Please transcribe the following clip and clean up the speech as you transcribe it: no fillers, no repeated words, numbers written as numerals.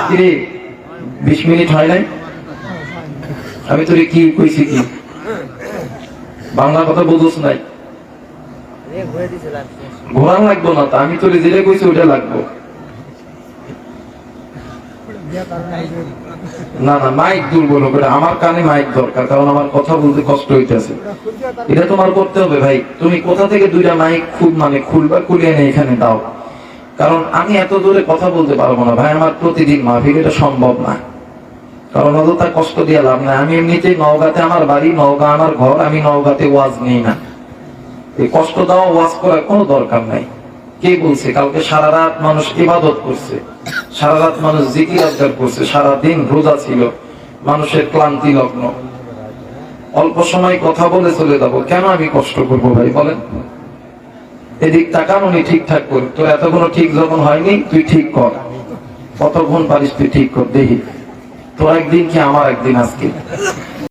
কিরে 20 মিনিট হয় নাই? আমি তোরে কি কইছি? কি বাংলা কথা বুঝোস নাই? ঘোরান লাগবো না, আমি তোরে যেটা কইছি ওটা লাগবো। না না, মাইক দুর্বল করে, আমার কানে মাইক দরকার, কারণ আমার কথা বলতে কষ্ট হইতেছে। এটা তোমার করতে হবে ভাই। তুমি কোথা থেকে দুইটা মাইক খুলবা, খুলে এনে এখানে দাও, কারণ আমি এত দূরে কথা বলতে পারবো না ভাই। আমার প্রতিদিন মাহফিল, এটা সম্ভব না, কারণ অযথা কষ্ট দিয়ে লাভ নাই। আমি এমনিতেই নওগাঁতে আমার বাড়ি, নওগাঁ আমার ঘর, আমি নওগাঁতে ওয়াজ নেই না। এই কষ্ট দেওয়া ওয়াজ করার কোনো দরকার নাই। কে বলছে? কালকে সারা রাত মানুষ ইবাদত করছে, সারা রাত মানুষ জিকির আজকার করছে, সারাদিন রোজা ছিল, মানুষের ক্লান্তি লগ্ন। অল্প সময় কথা বলে চলে যাবো, কেন আমি কষ্ট করবো ভাই বলেন? এদিক তাকান, উনি ঠিকঠাক কর। তো এতক্ষণ ঠিক যখন হয়নি, তুই ঠিক কর, কতক্ষণ পারিস তুই ঠিক কর, দেখি তোর একদিন কি আমার একদিন আজকে।